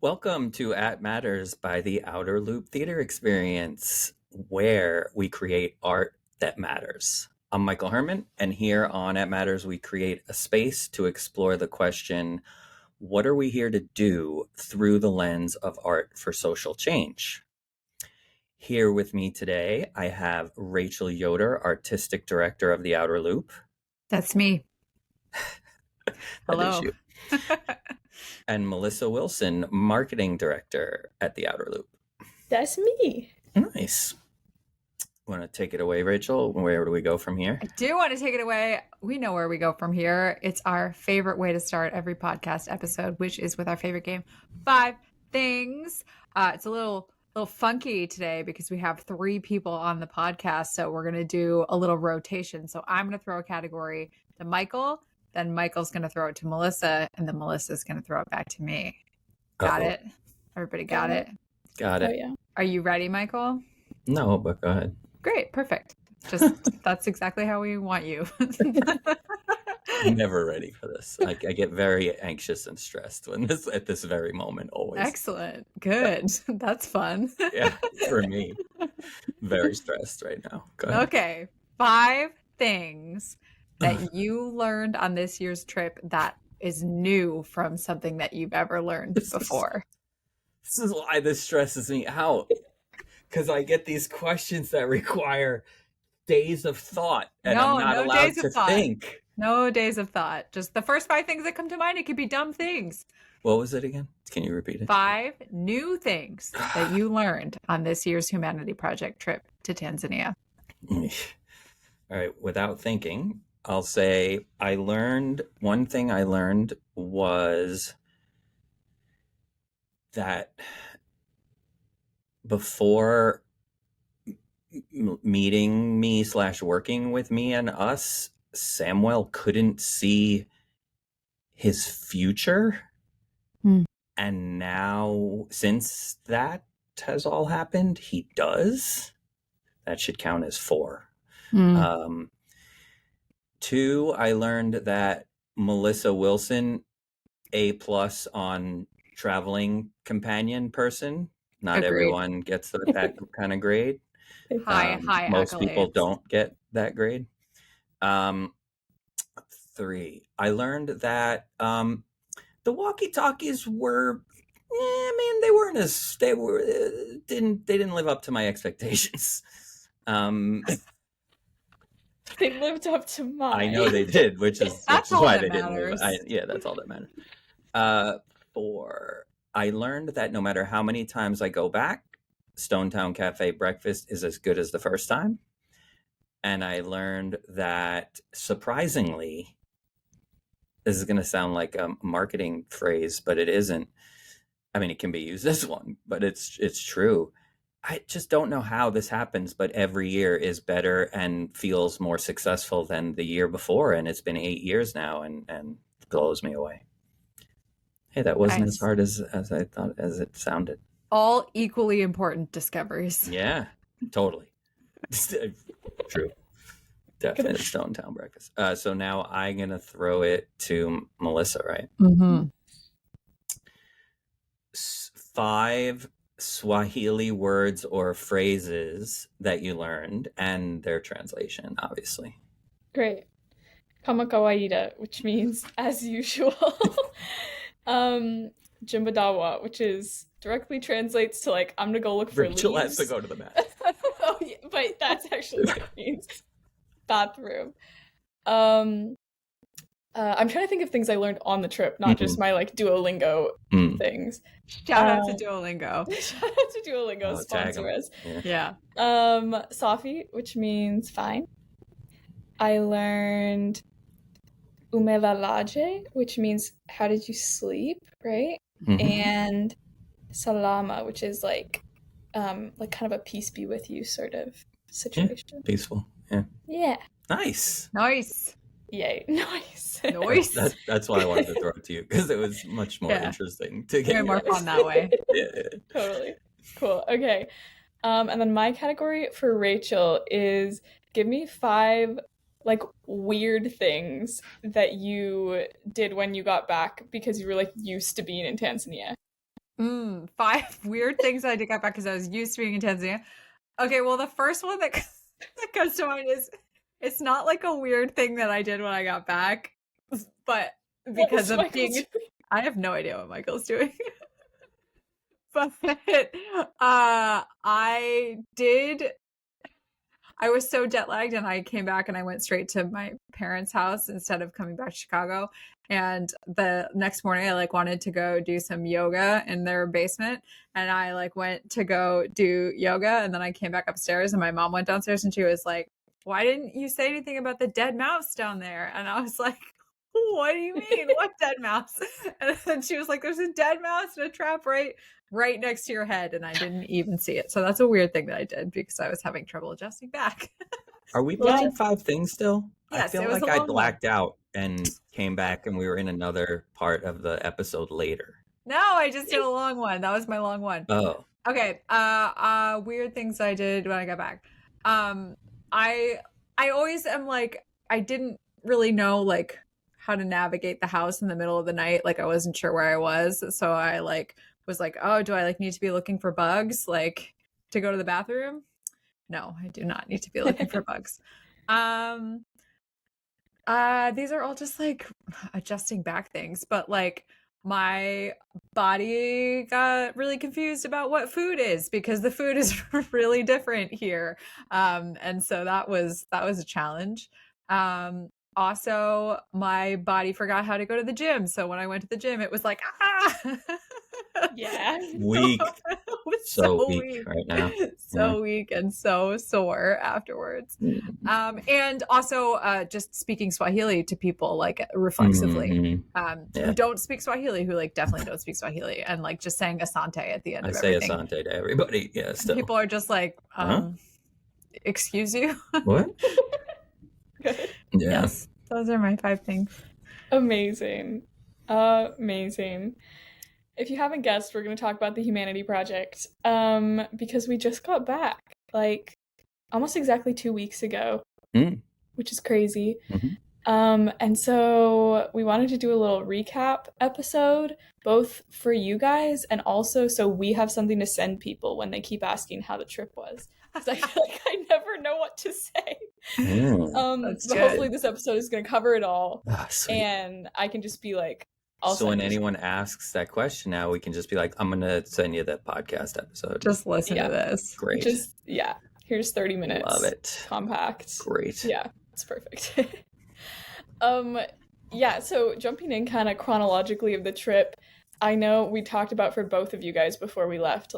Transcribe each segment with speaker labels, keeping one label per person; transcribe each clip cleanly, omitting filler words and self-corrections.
Speaker 1: Welcome to At Matters by the Outer Loop Theater Experience, where we create art that matters. I'm Michael Herman, and here on At Matters, we create a space to explore the question, what are we here to do through the lens of art for social change? Here with me today, I have Rachael Yoder, Artistic Director of the Outer Loop.
Speaker 2: That's me.
Speaker 1: That is
Speaker 2: Hello.
Speaker 1: you. And Melissa Wilson, Marketing Director at the Outer Loop.
Speaker 3: That's me.
Speaker 1: Nice. Want to take it away, Rachael? Where do we go from here?
Speaker 2: I do want to take it away. We know where we go from here. It's our favorite way to start every podcast episode, which is with our favorite game, 5 Things. It's a little funky today because we have 3 people on the podcast, so we're going to do a little rotation. So I'm going to throw a category to Michael, then Michael's going to throw it to Melissa, and then Melissa's going to throw it back to me. Got it? Everybody got it?
Speaker 1: Got it.
Speaker 3: Oh, yeah.
Speaker 2: Are you ready, Michael?
Speaker 1: No, but go ahead.
Speaker 2: Great. Perfect. Just that's exactly how we want you.
Speaker 1: I'm never ready for this. I get very anxious and stressed at this very moment, always.
Speaker 2: Excellent. Good. That's fun.
Speaker 1: Yeah, for me. Very stressed right now. Go ahead.
Speaker 2: Okay. 5 things that you learned on this year's trip that is new from something that you've ever learned before.
Speaker 1: This is why this stresses me out. Because I get these questions that require days of thought, and I'm not allowed to think.
Speaker 2: No days of thought. Just the first 5 things that come to mind. It could be dumb things.
Speaker 1: What was it again? Can you repeat it?
Speaker 2: 5 new things that you learned on this year's Humanity Project trip to Tanzania.
Speaker 1: All right. Without thinking, I'll say one thing I learned was that before meeting me / working with me and us, Samuel couldn't see his future. And now, since that has all happened, he does. That should count as 4. 2, I learned that Melissa Wilson, A+ on traveling companion person. Not
Speaker 2: Agreed.
Speaker 1: Everyone gets that kind of grade.
Speaker 2: High
Speaker 1: Most
Speaker 2: accolades.
Speaker 1: people don't get that grade. 3, I learned that the walkie-talkies were, didn't live up to my expectations.
Speaker 3: They lived up to mine.
Speaker 1: I know they did, which is why they didn't live. That's all that matters. 4, I learned that no matter how many times I go back, Stonetown Cafe breakfast is as good as the first time. And I learned that, surprisingly, this is going to sound like a marketing phrase, but it isn't. I mean, it can be used as one, but it's true. I just don't know how this happens, but every year is better and feels more successful than the year before. And it's been 8 years now, and it blows me away. Hey, that wasn't as hard as I thought, as it sounded.
Speaker 2: All equally important discoveries.
Speaker 1: Yeah, totally. True. Definitely Stonetown breakfast. So now I'm going to throw it to Melissa, right? 5 Swahili words or phrases that you learned and their translation, obviously.
Speaker 3: Great. Kama kawaida, which means as usual. Jimbadawa, which directly translates to I'm gonna go look for leaves.
Speaker 1: Rachel has to go to the mat.
Speaker 3: Oh, yeah, but that's actually what it means. Bathroom. I'm trying to think of things I learned on the trip, not just my Duolingo things.
Speaker 2: Shout out to Duolingo.
Speaker 3: Shout out to Duolingo, sponsor us.
Speaker 2: Yeah.
Speaker 3: Safi, which means fine. I learned umelalaje, which means how did you sleep, right? And salama, which is kind of a peace be with you sort of situation.
Speaker 1: Yeah, peaceful. Yeah.
Speaker 3: Yeah.
Speaker 1: Nice.
Speaker 3: Yay. Nice.
Speaker 1: That's why I wanted to throw it to you, because it was much more interesting to get
Speaker 2: more fun that way.
Speaker 1: Yeah.
Speaker 3: Totally. Cool. Okay. And then my category for Rachael is give me 5 weird things that you did when you got back because you were used to being in Tanzania.
Speaker 2: 5 weird things I did get back because I was used to being in Tanzania. Okay, well, the first one that comes to mind is it's not like a weird thing that I did when I got back, but because of being, I have no idea what Michael's doing. But I was so jet lagged and I came back and I went straight to my parents' house instead of coming back to Chicago. And the next morning I wanted to go do some yoga in their basement. And I went to go do yoga. And then I came back upstairs and my mom went downstairs and she was like, why didn't you say anything about the dead mouse down there? And I was like, what do you mean? What dead mouse? And then she was like, there's a dead mouse in a trap right next to your head, and I didn't even see it. So that's a weird thing that I did because I was having trouble adjusting back.
Speaker 1: Are we playing 5 things still?
Speaker 2: Yes,
Speaker 1: I feel like I blacked out and came back and we were in another part of the episode later.
Speaker 2: No, I just did a long one. That was my long one.
Speaker 1: Oh.
Speaker 2: Okay. Weird things I did when I got back. I always am I didn't really know how to navigate the house in the middle of the night. I wasn't sure where I was. So I was oh, do I need to be looking for bugs to go to the bathroom? No, I do not need to be looking for bugs. These are all just adjusting back things, but my body got really confused about what food is because the food is really different here. And so that was a challenge. Also, my body forgot how to go to the gym. So when I went to the gym, it was
Speaker 3: yeah,
Speaker 1: weak. So weak right now.
Speaker 2: So weak and so sore afterwards. And also just speaking Swahili to people reflexively who don't speak Swahili, who definitely don't speak Swahili, and just saying asante at the end of everything.
Speaker 1: I say asante to everybody. Yeah, still.
Speaker 2: People are just excuse you?
Speaker 1: What?
Speaker 2: Yeah. Yes, those are my 5 things.
Speaker 3: Amazing. If you haven't guessed, we're going to talk about the Humanity Project because we just got back almost exactly 2 weeks ago, which is crazy. And so we wanted to do a little recap episode, both for you guys and also so we have something to send people when they keep asking how the trip was. Because I feel I never know what to say. So hopefully this episode is going to cover it all. And I can just be
Speaker 1: so when anyone asks that question now, we can just be I'm going to send you that podcast episode.
Speaker 2: Just listen to this.
Speaker 1: Great.
Speaker 3: Here's 30 minutes.
Speaker 1: Love it.
Speaker 3: Compact.
Speaker 1: Great.
Speaker 3: Yeah, it's perfect. So jumping in kind of chronologically of the trip, I know we talked about for both of you guys before we left,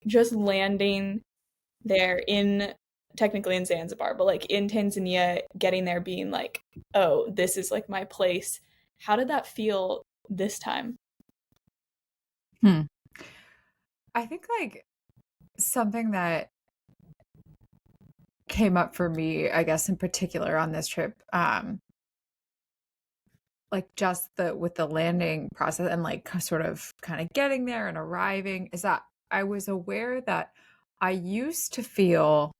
Speaker 3: just landing there technically in Zanzibar, but in Tanzania, getting there being oh, this is my place. How did that feel this time?
Speaker 2: I think something that came up for me, I guess in particular on this trip, just with the landing process and sort of kind of getting there and arriving, is that I was aware that I used to feel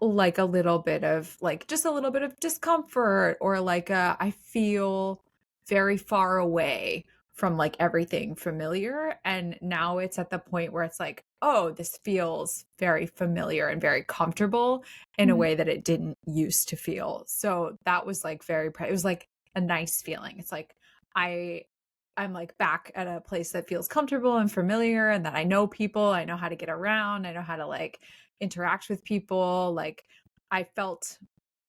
Speaker 2: a little bit of just a little bit of discomfort or I feel very far away from everything familiar, and now it's at the point where it's oh, this feels very familiar and very comfortable in a way that it didn't used to feel. So that was it was a nice feeling. It's I'm back at a place that feels comfortable and familiar, and that I know people, I know how to get around, I know how to interact with people. I felt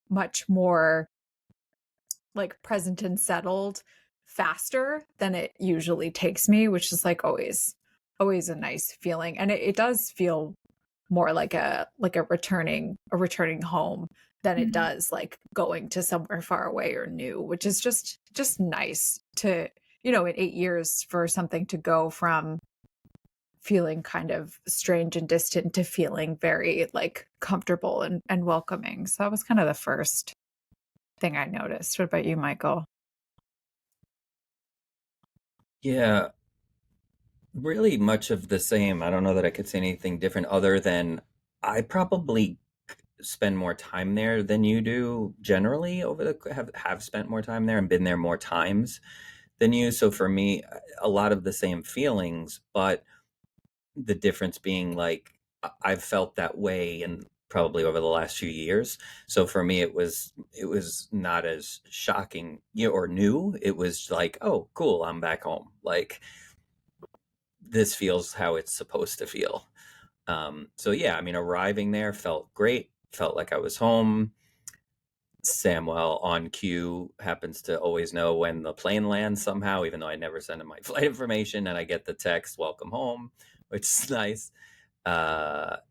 Speaker 2: much more present and settled faster than it usually takes me, which is always a nice feeling. And it does feel more like a returning home than it does going to somewhere far away or new, which is just nice to, in 8 years for something to go from feeling kind of strange and distant to feeling very comfortable and welcoming. So that was kind of the first thing I noticed. What about you, Michael?
Speaker 1: Yeah, really much of the same. I don't know that I could say anything different other than I probably spend more time there than you do generally have spent more time there and been there more times than you. So for me, a lot of the same feelings, but the difference being like I've felt that way and probably over the last few years. So for me, it was not as shocking or new. It was like, oh, cool, I'm back home. Like this feels how it's supposed to feel. So yeah, I mean, arriving there felt great. Felt like I was home. Samuel on cue happens to always know when the plane lands somehow, even though I never send him my flight information, and I get the text "Welcome home," which is nice.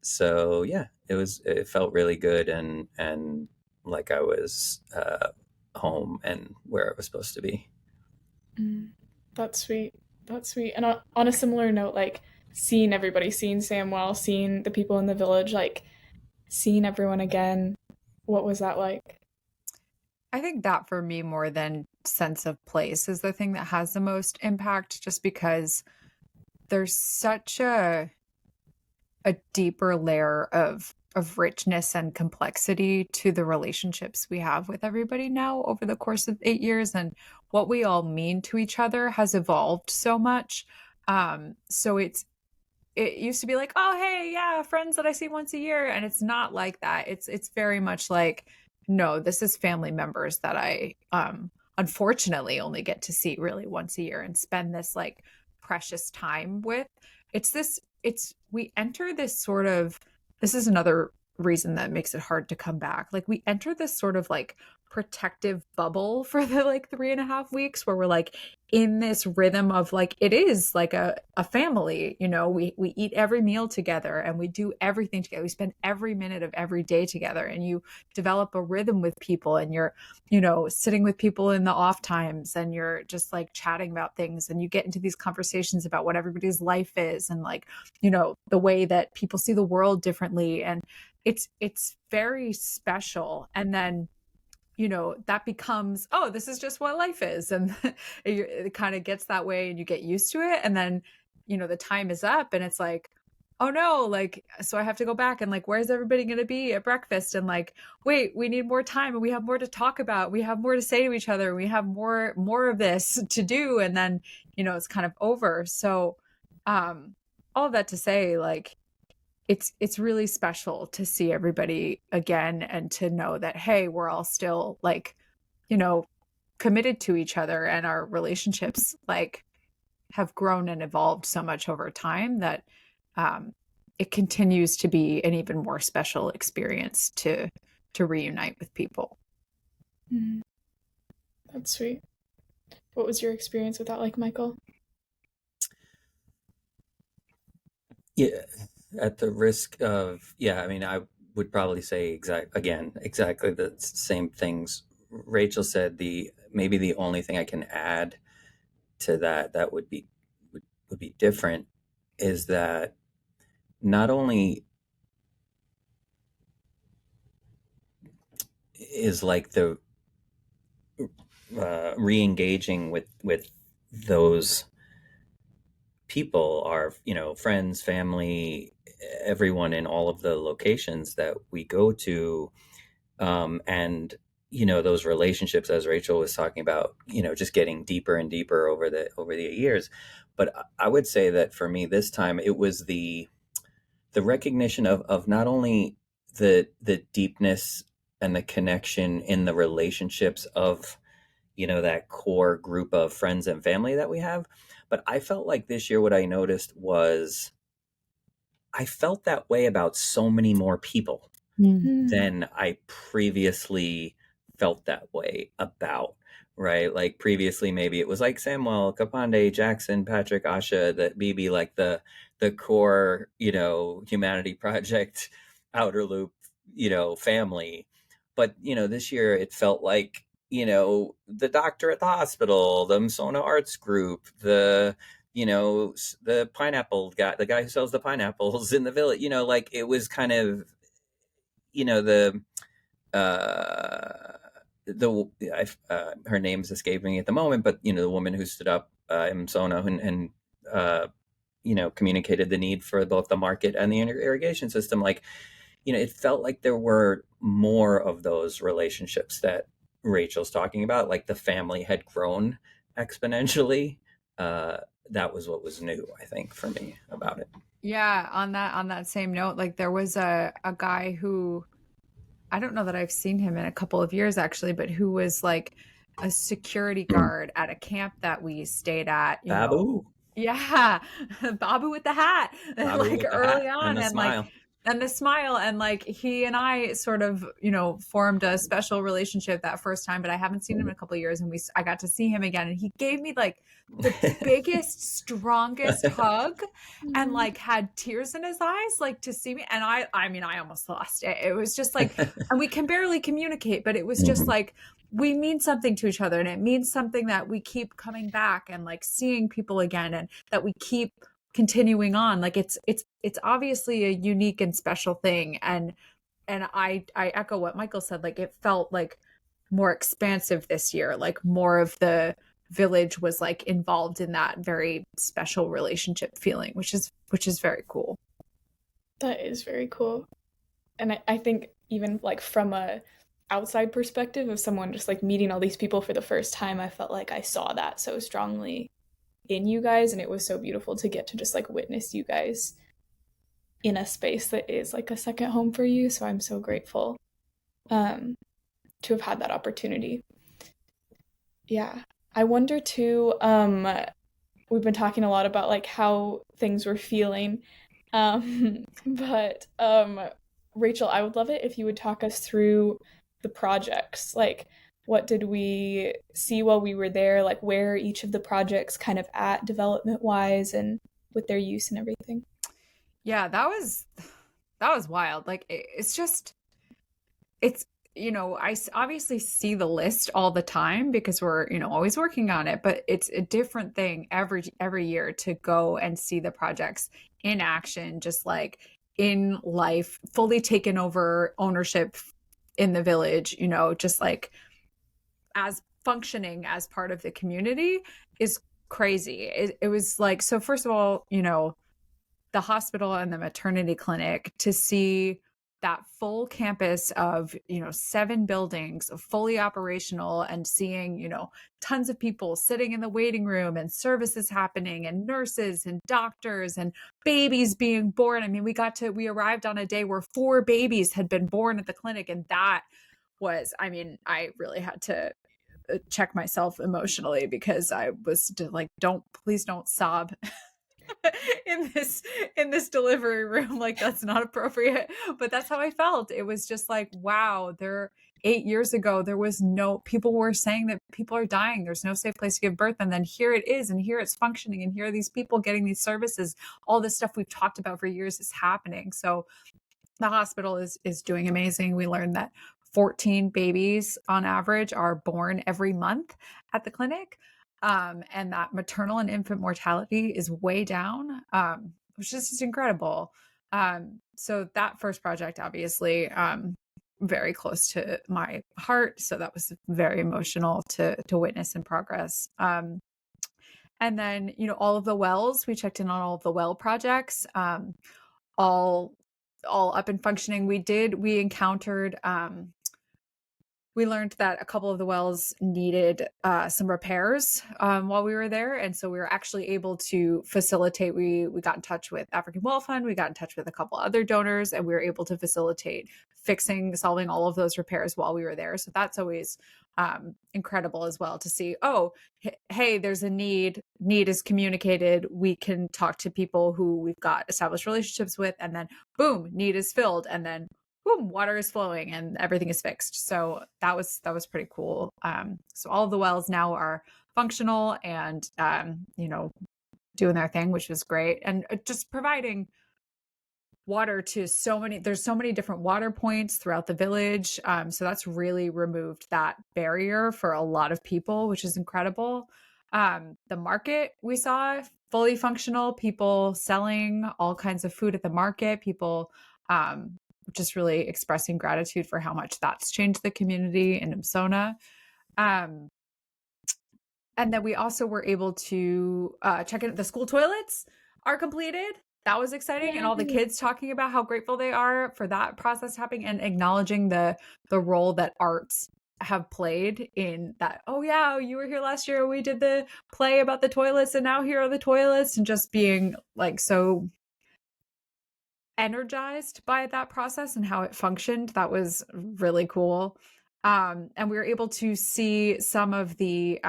Speaker 1: So yeah, it felt really good and like I was home and where I was supposed to be.
Speaker 3: That's sweet. That's sweet. And on a similar note, like seeing everybody, seeing Samuel, seeing the people in the village, like seeing everyone again, what was that like?
Speaker 2: I think that for me, more than sense of place, is the thing that has the most impact, just because there's such a deeper layer of richness and complexity to the relationships we have with everybody now over the course of 8 years, and what we all mean to each other has evolved so much. So it used to be like, oh hey, yeah, friends that I see once a year, and it's not like that. It's very much like, no, this is family members that I unfortunately only get to see really once a year and spend this like precious time with. We enter this sort of, this is another reason that makes it hard to come back. Like we enter this sort of like protective bubble for the like 3.5 weeks where we're like in this rhythm of like, it is like a family, we eat every meal together and we do everything together. We spend every minute of every day together, and you develop a rhythm with people, and you're, sitting with people in the off times, and you're just like chatting about things, and you get into these conversations about what everybody's life is, and like, the way that people see the world differently. And it's very special. And then that becomes, oh, this is just what life is. And it kind of gets that way and you get used to it. And then, the time is up and it's like, oh no, like, so I have to go back and like, where's everybody going to be at breakfast? And like, wait, we need more time and we have more to talk about. We have more to say to each other. We have more of this to do. And then, it's kind of over. So, all of that to say, like, it's really special to see everybody again and to know that, hey, we're all still like, committed to each other, and our relationships like have grown and evolved so much over time that it continues to be an even more special experience to reunite with people.
Speaker 3: That's sweet. What was your experience with that like, Michael?
Speaker 1: Yeah, at the risk of, I mean, I would probably say exactly the same things Rachel said. Maybe the only thing I can add to that would be different is that not only is like the re-engaging with those people, our friends, family, everyone in all of the locations that we go to, and those relationships, as Rachel was talking about, just getting deeper and deeper over the years. But I would say that for me this time it was the recognition of not only the deepness and the connection in the relationships of that core group of friends and family that we have, but I felt like this year what I noticed was I felt that way about so many more people than I previously felt that way about, right? Like previously, maybe it was like Samuel, Kapande, Jackson, Patrick, Asha, that maybe like the core, Humanity Project, Outer Loop, family. But, this year it felt like, the doctor at the hospital, the Msona Arts Group, the pineapple guy, the guy who sells the pineapples in the village, like it was kind of, her name's escaping me at the moment, but the woman who stood up in Msona and communicated the need for both the market and the irrigation system. Like, it felt like there were more of those relationships that Rachel's talking about. Like the family had grown exponentially. That was what was new, I think, for me about it.
Speaker 2: Yeah, on that same note, like there was a guy who, I don't know that I've seen him in a couple of years actually, but who was like a security guard at a camp that we stayed at,
Speaker 1: Babu.
Speaker 2: Yeah, Babu with the hat,
Speaker 1: Babu
Speaker 2: like
Speaker 1: with the
Speaker 2: early
Speaker 1: hat
Speaker 2: on,
Speaker 1: and the
Speaker 2: and
Speaker 1: smile.
Speaker 2: and the smile, and like he and I sort of, formed a special relationship that first time, but I haven't seen him in a couple of years, and I got to see him again, and he gave me like the biggest, strongest hug, and like had tears in his eyes, like to see me, and I mean, I almost lost it. It was just like, and we can barely communicate, but it was just like, we mean something to each other, and it means something that we keep coming back and like seeing people again, and that we keep continuing on. Like it's obviously a unique and special thing, and I echo what Michael said. Like it felt like more expansive this year, like more of the village was like involved in that very special relationship feeling, which is very cool.
Speaker 3: That is very cool. And I think even like from a outside perspective of someone just like meeting all these people for the first time, I felt like I saw that so strongly in you guys, and it was so beautiful to get to just like witness you guys in a space that is like a second home for you. So I'm so grateful to have had that opportunity. Yeah. I wonder too, we've been talking a lot about like how things were feeling. But Rachel, I would love it if you would talk us through the projects. Like, what did we see while we were there? Like, where each of the projects kind of at development wise and with their use and everything.
Speaker 2: Yeah, that was wild. Like it's just, it's, I obviously see the list all the time because we're, always working on it, but it's a different thing every year to go and see the projects in action, just like in life, fully taken over ownership in the village, just like as functioning as part of the community is crazy. It was like, so first of all, the hospital and the maternity clinic, to see that full campus of 7 buildings fully operational, and seeing tons of people sitting in the waiting room, and services happening, and nurses and doctors, and babies being born. I mean, we arrived on a day where 4 babies had been born at the clinic, and that was, I mean, I really had to check myself emotionally because I was like, please don't sob in this delivery room, like that's not appropriate, but that's how I felt. It was just like, wow, 8 years ago there was people were saying that people are dying, there's no safe place to give birth, and then here it is, and here it's functioning, and here are these people getting these services. All this stuff we've talked about for years is happening. So the hospital is doing amazing. We learned that 14 babies on average are born every month at the clinic. And that maternal and infant mortality is way down, which is just incredible. So that first project, obviously, very close to my heart. So that was very emotional to witness in progress. And then, all of the wells, we checked in on all of the well projects, all up and functioning. We encountered, we learned that a couple of the wells needed some repairs while we were there. And so we were actually able to facilitate. We got in touch with African Well Fund. We got in touch with a couple other donors, and we were able to facilitate solving all of those repairs while we were there. So that's always incredible as well to see, hey, there's a need is communicated. We can talk to people who we've got established relationships with, and then boom, need is filled. And then boom, water is flowing and everything is fixed. So that was pretty cool. So all of the wells now are functional and, doing their thing, which was great. And just providing water to there's so many different water points throughout the village. So that's really removed that barrier for a lot of people, which is incredible. The market we saw fully functional, people selling all kinds of food at the market, people, just really expressing gratitude for how much that's changed the community in Msona. And then we also were able to check in. The school toilets are completed. That was exciting. Yay. And all the kids talking about how grateful they are for that process happening, and acknowledging the role that arts have played in that, oh yeah, you were here last year, we did the play about the toilets and now here are the toilets, and just being like so energized by that process and how it functioned. That was really cool. And we were able to see some of the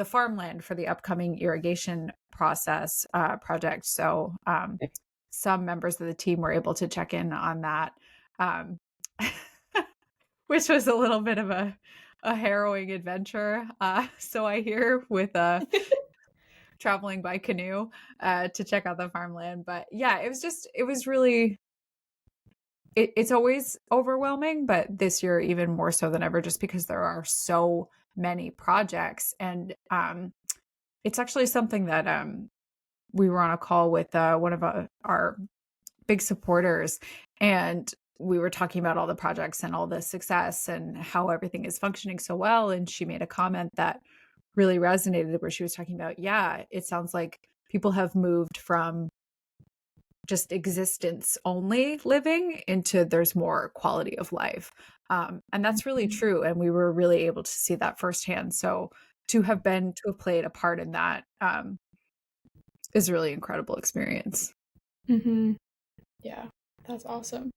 Speaker 2: farmland for the upcoming irrigation process project. So some members of the team were able to check in on that, which was a little bit of a harrowing adventure. So I hear, with traveling by canoe to check out the farmland. But yeah, it was really, it's always overwhelming, but this year even more so than ever, just because there are so many projects. And it's actually something that we were on a call with one of our big supporters, and we were talking about all the projects and all the success and how everything is functioning so well. And she made a comment that really resonated, where she was talking about, yeah, it sounds like people have moved from just existence only living into there's more quality of life. And that's really true. And we were really able to see that firsthand. So to have played a part in that is a really incredible experience.
Speaker 3: Mm-hmm. Yeah, that's awesome.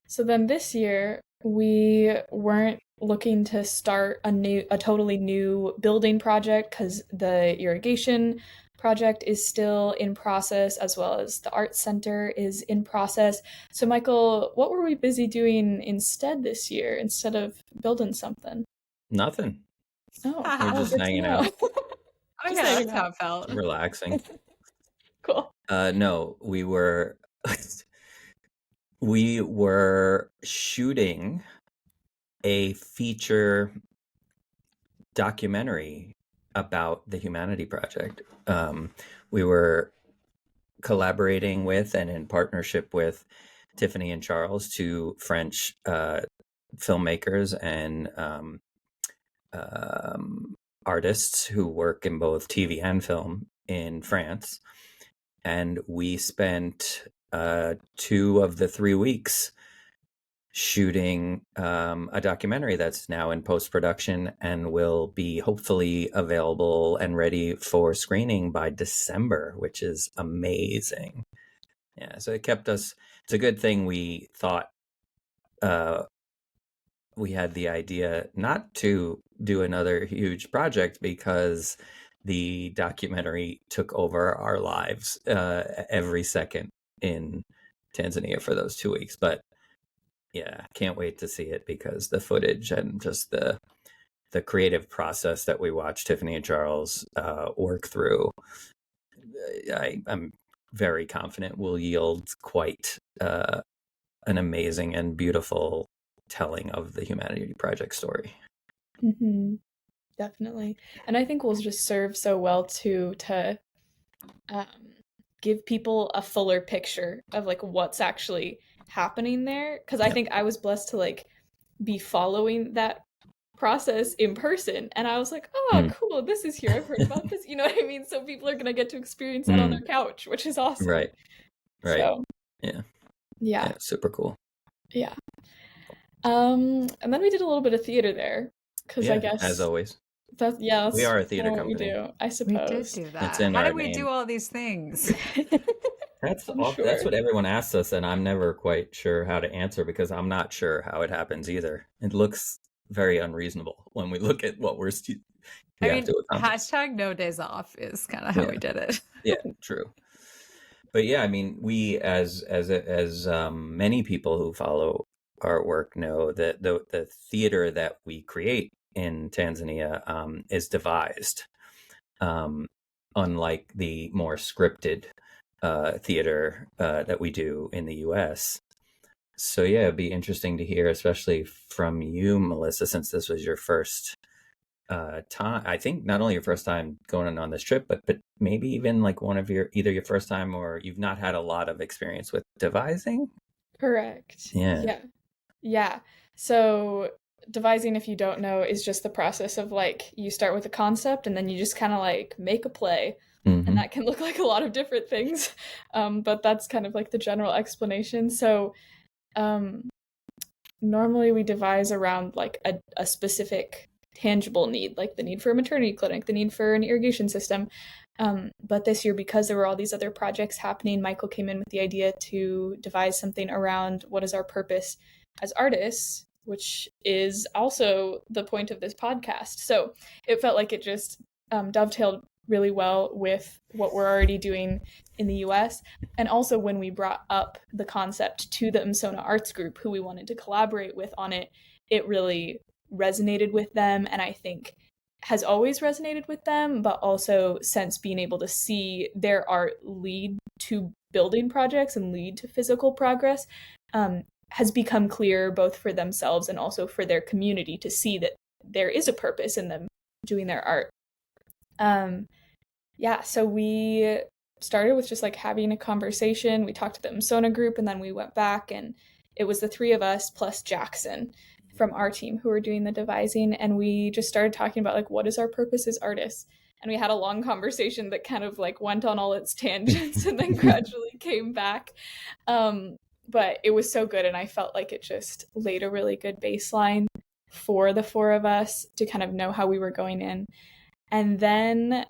Speaker 3: So then this year, we weren't looking to start a totally new building project, because the irrigation project is still in process, as well as the art center is in process. So Michael, what were we busy doing instead this year, instead of building something?
Speaker 1: Nothing.
Speaker 3: Oh,
Speaker 1: we're just hanging out.
Speaker 2: Oh yeah, that's how it felt.
Speaker 1: Relaxing.
Speaker 3: Cool.
Speaker 1: No, we were we were shooting a feature documentary about the Humanity Project. We were collaborating with and in partnership with Tiffany and Charles, two French filmmakers and artists who work in both TV and film in France. And we spent 2 of the 3 weeks shooting a documentary that's now in post-production and will be hopefully available and ready for screening by December, which is amazing. Yeah, so it kept us, it's a good thing we thought we had the idea not to do another huge project, because the documentary took over our lives every second in Tanzania for those 2 weeks. But yeah, can't wait to see it, because the footage and just the creative process that we watched Tiffany and Charles work through, I'm very confident will yield quite an amazing and beautiful telling of the Humanity Project story.
Speaker 3: Mm-hmm. Definitely. And I think we'll just serve so well to give people a fuller picture of like what's actually happening there, because I think I was blessed to like be following that process in person, and I was like, oh cool, this is here, I've heard about this, you know what I mean? So people are gonna get to experience that on their couch, which is awesome.
Speaker 1: Right
Speaker 3: So,
Speaker 1: yeah, super cool.
Speaker 3: Yeah. And then we did a little bit of theater there, because I guess,
Speaker 1: as always,
Speaker 3: that's
Speaker 1: we are a theater company.
Speaker 3: We do, I suppose.
Speaker 2: We did do that. How did we do all these things?
Speaker 1: That's what everyone asks us, and I'm never quite sure how to answer, because I'm not sure how it happens either. It looks very unreasonable when we look at what we're
Speaker 2: hashtag no days off is kind of how we did it.
Speaker 1: Yeah, true. But yeah, I mean, we as many people who follow our work know that the theater that we create in Tanzania is devised, unlike the more scripted theater that we do in the US. So yeah, it'd be interesting to hear, especially from you, Melissa, since this was your first time. I think not only your first time going on this trip, but maybe even like either your first time, or you've not had a lot of experience with devising.
Speaker 3: Correct. Yeah. So devising, if you don't know, is just the process of like you start with a concept and then you just kind of like make a play. And that can look like a lot of different things, but that's kind of like the general explanation. So normally we devise around like a specific tangible need, like the need for a maternity clinic, the need for an irrigation system. But this year, because there were all these other projects happening, Michael came in with the idea to devise something around what is our purpose as artists, which is also the point of this podcast. So it felt like it just dovetailed really well with what we're already doing in the US. And also when we brought up the concept to the Msona Arts Group, who we wanted to collaborate with on it, it really resonated with them, and I think has always resonated with them, but also since being able to see their art lead to building projects and lead to physical progress, has become clear both for themselves and also for their community to see that there is a purpose in them doing their art. So we started with just like having a conversation. We talked to the Msona group, and then we went back, and it was the three of us plus Jackson from our team who were doing the devising, and we just started talking about like what is our purpose as artists. And we had a long conversation that kind of like went on all its tangents and then gradually came back. But it was so good, and I felt like it just laid a really good baseline for the four of us to kind of know how we were going in. And then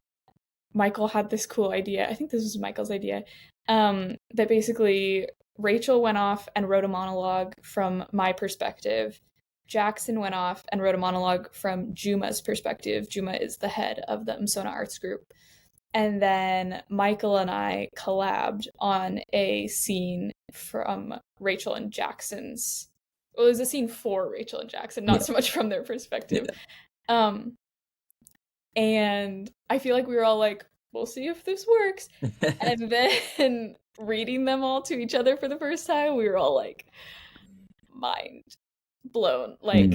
Speaker 3: Michael had this cool idea. I think this was Michael's idea, that basically Rachel went off and wrote a monologue from my perspective. Jackson went off and wrote a monologue from Juma's perspective. Juma is the head of the Msona Arts Group. And then Michael and I collabed on a scene from Rachel and Jackson's. Well, it was a scene for Rachel and Jackson, not so much from their perspective. Yeah. And I feel like we were all like, we'll see if this works. And then reading them all to each other for the first time, we were all like, mind blown. Like,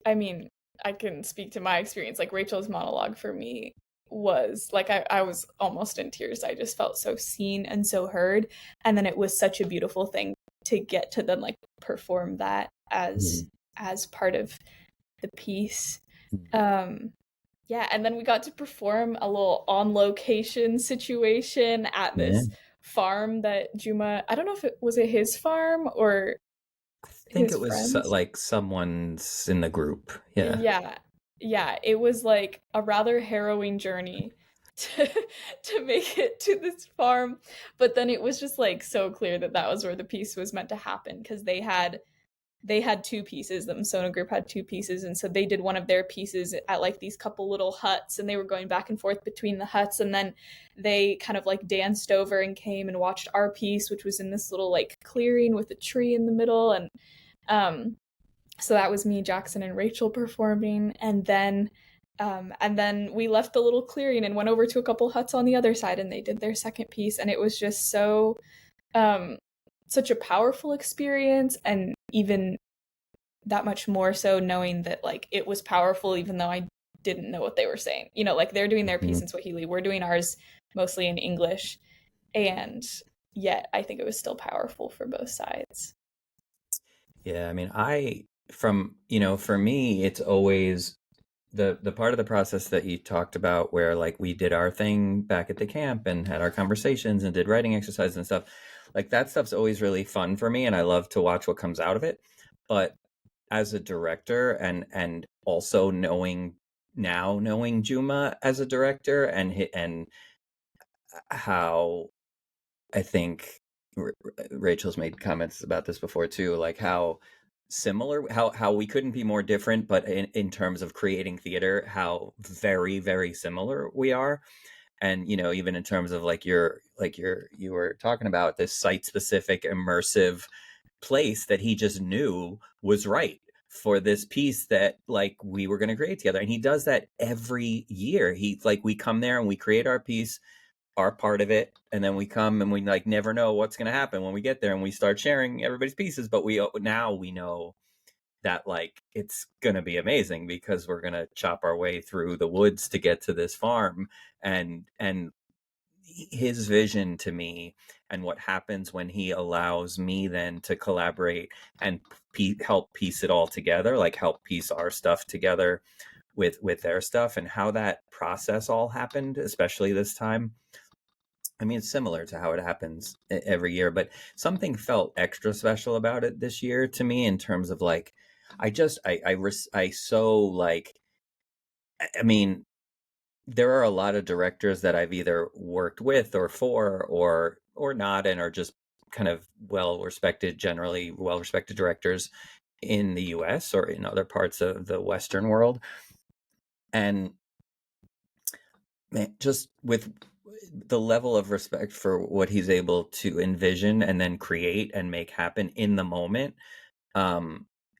Speaker 3: I mean, I can speak to my experience. Like, Rachel's monologue for me was like, I was almost in tears. I just felt so seen and so heard. And then it was such a beautiful thing to get to then like perform that as part of the piece. And then we got to perform a little on location situation at this farm that Juma, I don't know if it was his farm or
Speaker 1: I think it was like someone's in the group.
Speaker 3: Yeah, it was like a rather harrowing journey to make it to this farm, but then it was just like so clear that was where the piece was meant to happen, because they had two pieces. The Msona group had two pieces, and so they did one of their pieces at like these couple little huts, and they were going back and forth between the huts, and then they kind of like danced over and came and watched our piece, which was in this little like clearing with a tree in the middle. And so that was me, Jackson, and Rachel performing, and then we left the little clearing and went over to a couple huts on the other side, and they did their second piece, and it was just so such a powerful experience, and even that much more so knowing that like it was powerful even though I didn't know what they were saying. You know, like they're doing their piece in Swahili, we're doing ours mostly in English, and yet I think it was still powerful for both sides.
Speaker 1: Yeah, I mean, for me, it's always the part of the process that you talked about where like we did our thing back at the camp and had our conversations and did writing exercises and stuff. Like that stuff's always really fun for me, and I love to watch what comes out of it. But as a director, and also knowing Juma as a director, and how I think Rachel's made comments about this before too, like how similar, how we couldn't be more different, but in terms of creating theater, how very, very similar we are. And, you know, even in terms of you were talking about this site specific immersive place that he just knew was right for this piece that like we were going to create together. And he does that every year. We come there and we create our piece, our part of it, and then we come and we like never know what's going to happen when we get there and we start sharing everybody's pieces. But now we know that like it's going to be amazing because we're going to chop our way through the woods to get to this farm. And his vision to me, and what happens when he allows me then to collaborate and help piece it all together, like help piece our stuff together with their stuff, and how that process all happened, especially this time, I mean, it's similar to how it happens every year, but something felt extra special about it this year to me in terms of like, I so like, I mean, there are a lot of directors that I've either worked with or for or not, and are just kind of generally well respected directors in the US or in other parts of the Western world. And man, just with the level of respect for what he's able to envision and then create and make happen in the moment,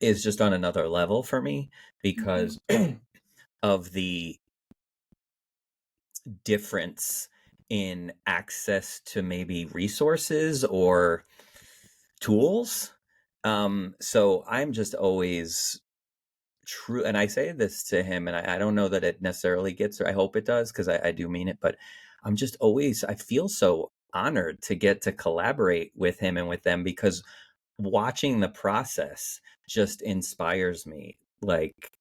Speaker 1: is just on another level for me because of the difference in access to maybe resources or tools. So I'm just always true. And I say this to him, and I don't know that it necessarily gets, I hope it does, because I do mean it, but I'm just always, I feel so honored to get to collaborate with him and with them, because watching the process just inspires me, like,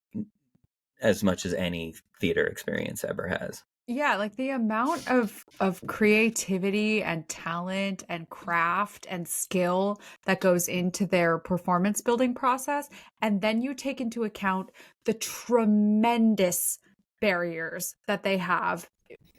Speaker 1: as much as any theater experience ever has.
Speaker 2: Yeah, like the amount of creativity and talent and craft and skill that goes into their performance building process, and then you take into account the tremendous barriers that they have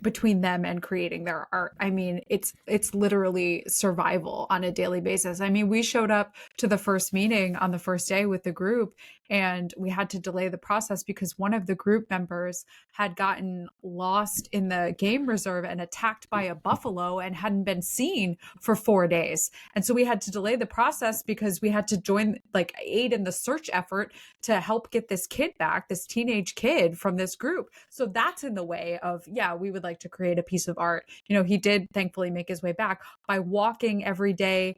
Speaker 2: between them and creating their art. I mean, it's literally survival on a daily basis. I mean, we showed up to the first meeting on the first day with the group, and we had to delay the process because one of the group members had gotten lost in the game reserve and attacked by a buffalo and hadn't been seen for 4 days. And so we had to delay the process because we had to aid in the search effort to help get this kid back, this teenage kid from this group. So that's in the way of, yeah, we would like to create a piece of art. He did thankfully make his way back by walking every day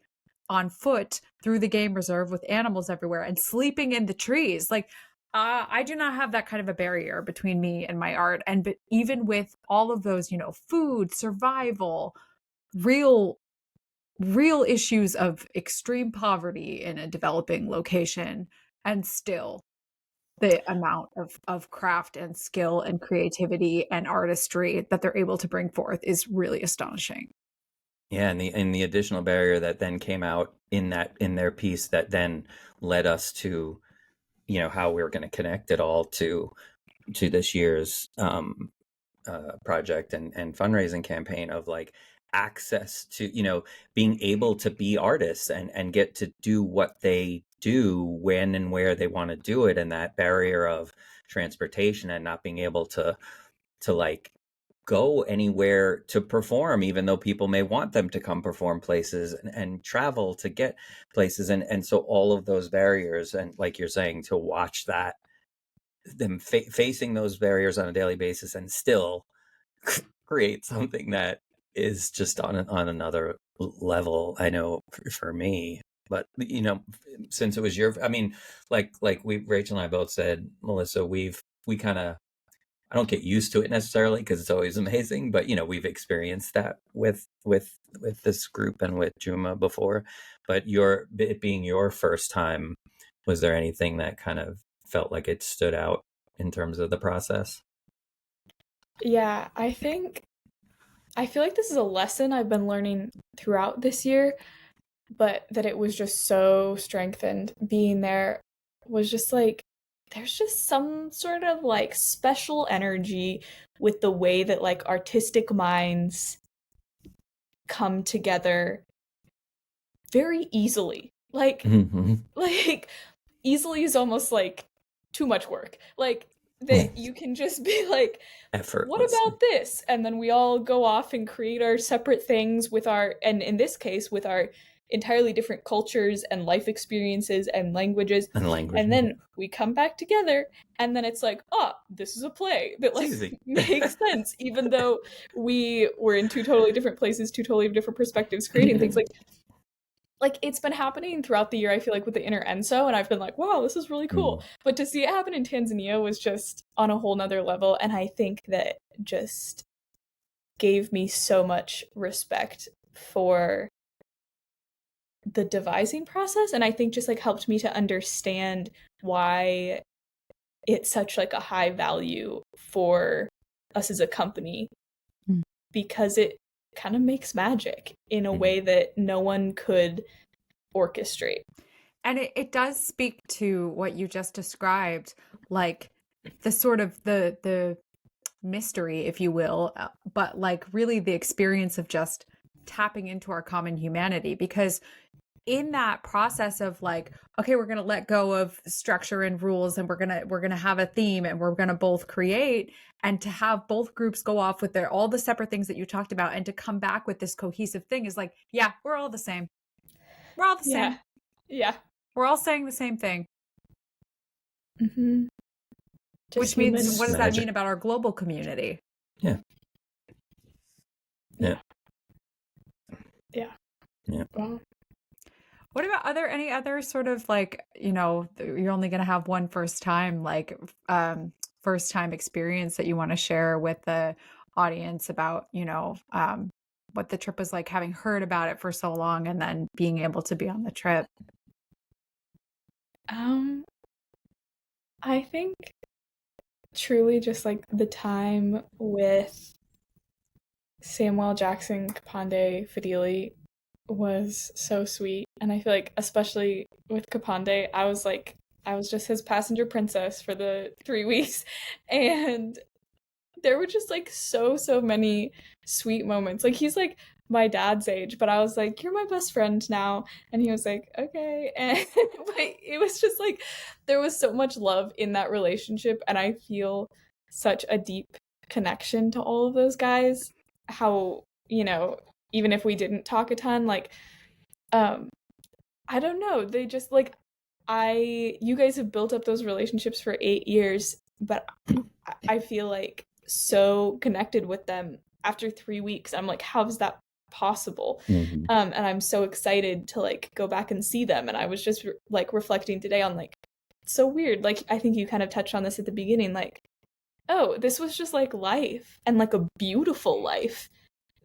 Speaker 2: on foot through the game reserve with animals everywhere and sleeping in the trees. Like, I do not have that kind of a barrier between me and my art. But even with all of those, food, survival, real issues of extreme poverty in a developing location, and still the amount of craft and skill and creativity and artistry that they're able to bring forth is really astonishing.
Speaker 1: Yeah, and the additional barrier that then came out in their piece that then led us to, how we're going to connect it all to this year's project and fundraising campaign of like access to, being able to be artists and get to do what they do when and where they want to do it, and that barrier of transportation and not being able to like go anywhere to perform, even though people may want them to come perform places and travel to get places. And so all of those barriers, and like you're saying, to watch that, them facing those barriers on a daily basis and still create something that is just on another level. I know for me, but since it was I mean, like Rachel and I both said, Melissa, we kind of, I don't get used to it necessarily because it's always amazing, but we've experienced that with this group and with Juma before. But it being your first time, was there anything that kind of felt like it stood out in terms of the process?
Speaker 3: Yeah, I feel like this is a lesson I've been learning throughout this year, but that it was just so strengthened. Being there was just like, there's just some sort of like special energy with the way that like artistic minds come together very easily. Like, like easily is almost like too much work. Like that you can just be like, what about this? And then we all go off and create our separate things with and in this case, with our entirely different cultures and life experiences and languages. And then we come back together, and then it's like, oh, this is a play that like makes sense, even though we were in two totally different places, two totally different perspectives, creating things like it's been happening throughout the year, I feel like, with the Inner Enso, and I've been like, wow, this is really cool. But to see it happen in Tanzania was just on a whole nother level, and I think that just gave me so much respect for the devising process, and I think just like helped me to understand why it's such like a high value for us as a company, because it kind of makes magic in a way that no one could orchestrate.
Speaker 2: And it does speak to what you just described, like the sort of the mystery, if you will, but like really the experience of just tapping into our common humanity. Because in that process of like, okay, we're going to let go of structure and rules, and we're going to have a theme, and we're going to both create, and to have both groups go off with their all the separate things that you talked about, and to come back with this cohesive thing is like, yeah, we're all the same. We're all the same.
Speaker 3: Yeah.
Speaker 2: We're all saying the same thing.
Speaker 3: Mm-hmm.
Speaker 2: Which means, what does that mean about our global community?
Speaker 1: Yeah.
Speaker 3: Wow.
Speaker 2: What about any other sort of like, you're only going to have one first time experience that you want to share with the audience about, what the trip was like, having heard about it for so long and then being able to be on the trip?
Speaker 3: I think truly just like the time with Samuel Jackson, Kapande, Fadili was so sweet. And I feel like especially with Kapande, I was just his passenger princess for the 3 weeks. And there were just like so many sweet moments. Like he's like my dad's age, but I was like, you're my best friend now. And he was like, okay. And but it was just like there was so much love in that relationship, and I feel such a deep connection to all of those guys. How, even if we didn't talk a ton, like I don't know, they just like you guys have built up those relationships for 8 years, but I feel like so connected with them after 3 weeks. I'm like, how is that possible?
Speaker 1: Mm-hmm.
Speaker 3: And I'm so excited to like go back and see them. And I was just like reflecting today on like, it's so weird. Like, I think you kind of touched on this at the beginning, like, oh, this was just like life, and like a beautiful life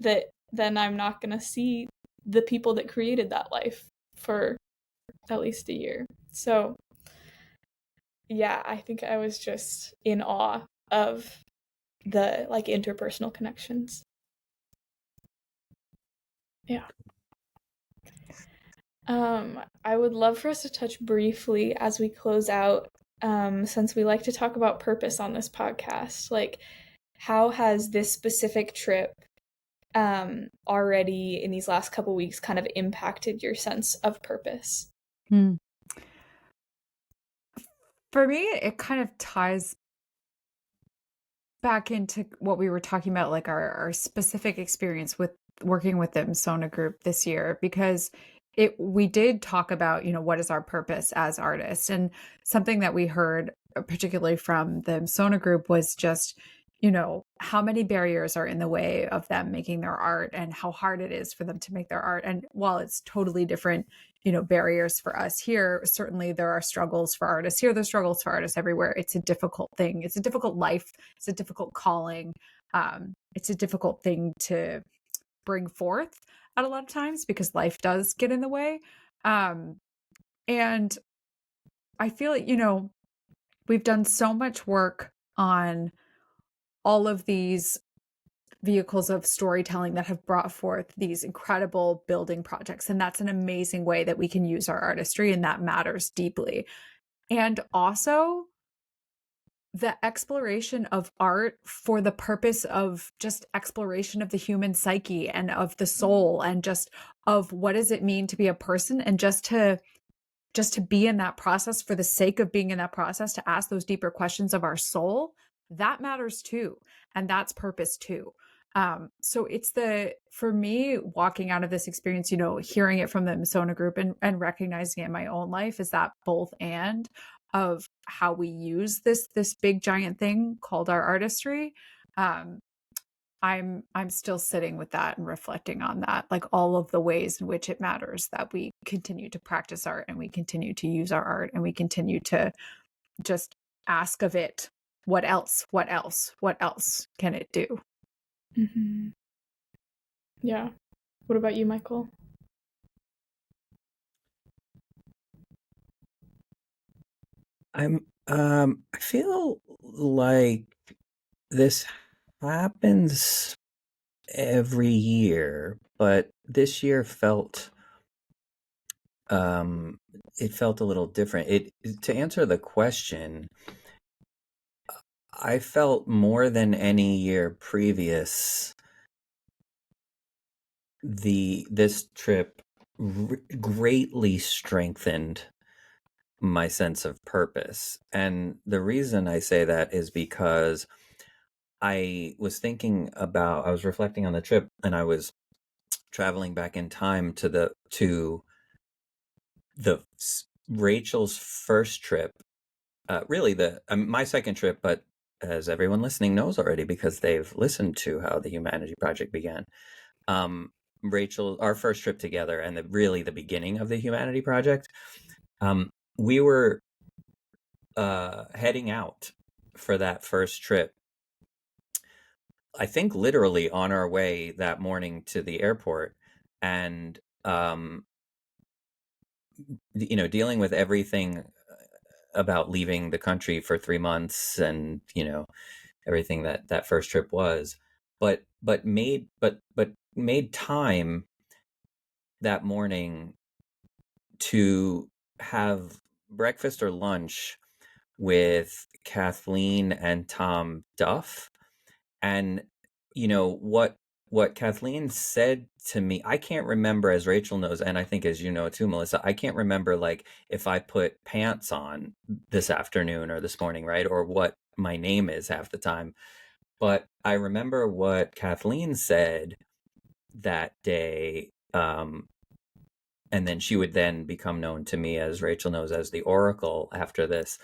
Speaker 3: that then I'm not gonna see the people that created that life for at least a year. So yeah, I think I was just in awe of the like interpersonal connections. Yeah. I would love for us to touch briefly as we close out, since we like to talk about purpose on this podcast. Like, how has this specific trip already in these last couple weeks kind of impacted your sense of purpose?
Speaker 2: For me, it kind of ties back into what we were talking about, like our specific experience with working with the Msona group this year, because we did talk about, what is our purpose as artists, and something that we heard particularly from the Msona group was just, how many barriers are in the way of them making their art, and how hard it is for them to make their art. And while it's totally different, barriers for us here, certainly there are struggles for artists here. There's struggles for artists everywhere. It's a difficult thing. It's a difficult life. It's a difficult calling. It's a difficult thing to bring forth at a lot of times because life does get in the way. And I feel like, we've done so much work on all of these vehicles of storytelling that have brought forth these incredible building projects. And that's an amazing way that we can use our artistry, and that matters deeply. And also the exploration of art for the purpose of just exploration of the human psyche and of the soul, and just of what does it mean to be a person, and just to be in that process for the sake of being in that process, to ask those deeper questions of our soul, that matters too. And that's purpose too. So it's for me, walking out of this experience, hearing it from the Msona group and recognizing it in my own life, is that both and of how we use this big giant thing called our artistry. I'm still sitting with that and reflecting on that, like all of the ways in which it matters that we continue to practice art, and we continue to use our art, and we continue to just ask of it, what else can it do?
Speaker 3: Mm-hmm. Yeah. What about you, Michael?
Speaker 1: I feel like this happens every year, but this year felt it felt a little different. To answer the question, I felt more than any year previous this trip greatly strengthened my sense of purpose. And the reason I say that is because I was reflecting on the trip, and I was traveling back in time to the Rachel's first trip, really my second trip, but as everyone listening knows already because they've listened to how the Humanity Project began, Rachel, our first trip together, and really the beginning of the Humanity Project, we were heading out for that first trip, I think literally on our way that morning to the airport, and dealing with everything about leaving the country for 3 months, and everything that first trip was, but made time that morning to have breakfast or lunch with Kathleen and Tom Duff. And what Kathleen said to me, I can't remember, as Rachel knows, and I think as you know too, Melissa, I can't remember like if I put pants on this afternoon or this morning, right? Or what my name is half the time. But I remember what Kathleen said that day. And then she would then become known to me, as Rachel knows, as the Oracle after this.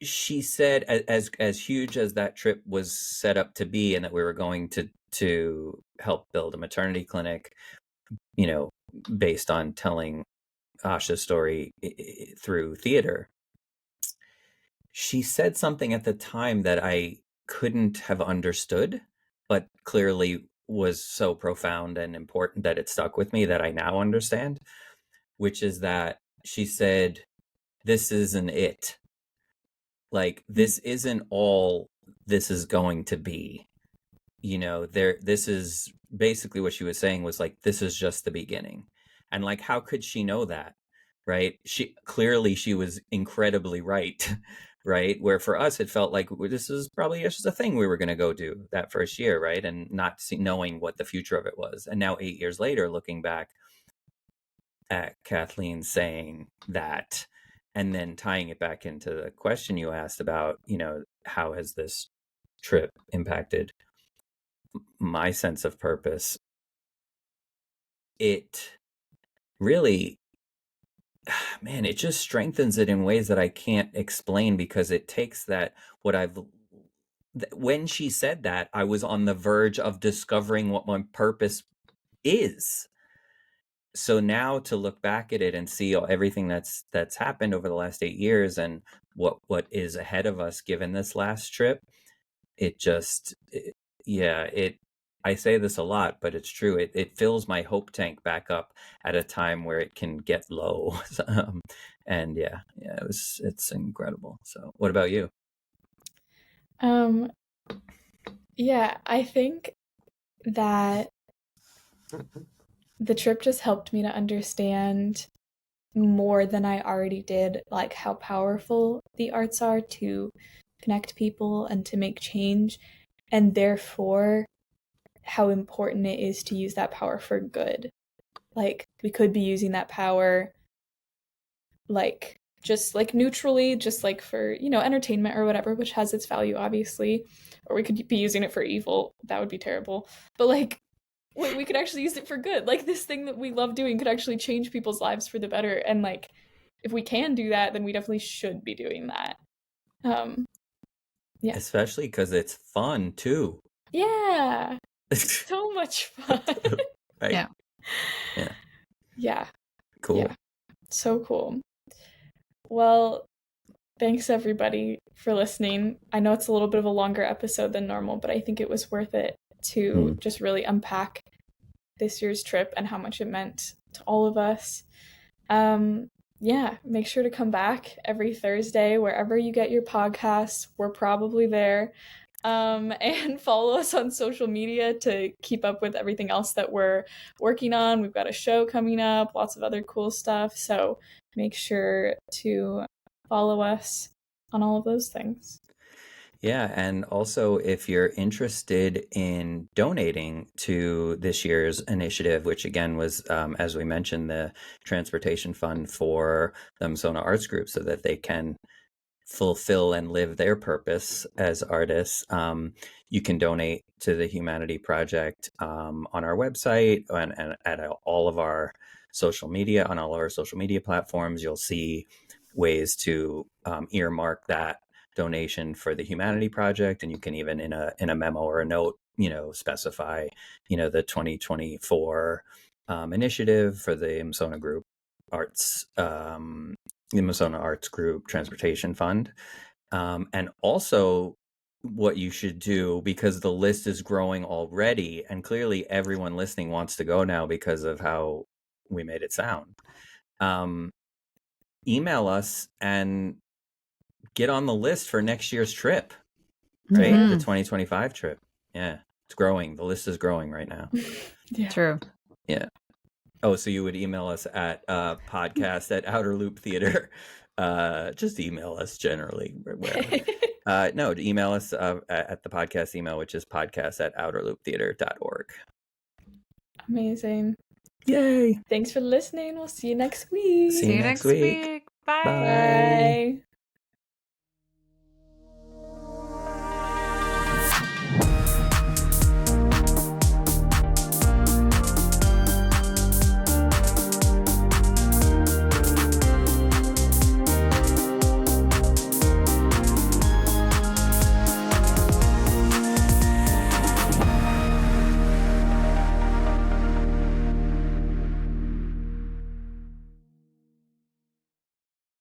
Speaker 1: She said, as huge as that trip was set up to be, and that we were going to help build a maternity clinic, based on telling Asha's story through theater, she said something at the time that I couldn't have understood, but clearly was so profound and important that it stuck with me, that I now understand, which is that she said, "This isn't it. Like, this isn't all this is going to be. This is basically what she was saying, was like, this is just the beginning." And like, how could she know that? Right? She was incredibly right. Right? Where for us, it felt like this is probably just a thing we were going to go do that first year, right? And not knowing what the future of it was. And now 8 years later, looking back at Kathleen saying that, and then tying it back into the question you asked about, how has this trip impacted my sense of purpose? It really, man, it just strengthens it in ways that I can't explain, because it takes when she said that, I was on the verge of discovering what my purpose is. So now to look back at it and see everything that's happened over the last 8 years, and what is ahead of us given this last trip, I say this a lot, but it's true. It fills my hope tank back up at a time where it can get low. And it's incredible. So what about you?
Speaker 3: Yeah, I think that the trip just helped me to understand more than I already did, like how powerful the arts are to connect people and to make change, and therefore how important it is to use that power for good. Like, we could be using that power like just like neutrally, just like for, entertainment or whatever, which has its value obviously, or we could be using it for evil. That would be terrible. But like, we could actually use it for good. Like, this thing that we love doing could actually change people's lives for the better, and like, if we can do that, then we definitely should be doing that. Yeah,
Speaker 1: especially because it's fun too.
Speaker 3: Yeah. So much fun.
Speaker 1: Right?
Speaker 3: Yeah.
Speaker 1: Cool.
Speaker 3: Yeah. So cool. Well, thanks everybody for listening. I know it's a little bit of a longer episode than normal, but I think it was worth it to just really unpack this year's trip and how much it meant to all of us. Make sure to come back every Thursday wherever you get your podcasts. We're probably there. And follow us on social media to keep up with everything else that we're working on. We've got a show coming up, lots of other cool stuff. So make sure to follow us on all of those things.
Speaker 1: Yeah, and also if you're interested in donating to this year's initiative, which again was, as we mentioned, the transportation fund for the Msona Arts Group so that they can fulfill and live their purpose as artists, you can donate to the Humanity Project on our website and at all of our social media, on all of our social media platforms. You'll see ways to earmark that donation for the Humanity Project, and you can even in a memo or a note, specify, the 2024 initiative for the Msona Group Arts, the Msona Arts Group Transportation Fund, and also what you should do, because the list is growing already, and clearly everyone listening wants to go now because of how we made it sound. Email us and get on the list for next year's trip, right? The 2025 trip. Yeah, it's growing. The list is growing right now.
Speaker 2: Yeah. True.
Speaker 1: Yeah. Oh, so you would email us at podcast@outerlooptheater. Just email us generally. No, email us at the podcast email, which is podcast@outerlooptheater.org.
Speaker 3: Amazing.
Speaker 1: Yay.
Speaker 3: Thanks for listening. We'll see you next week.
Speaker 1: See you next week.
Speaker 2: Bye.
Speaker 3: Bye.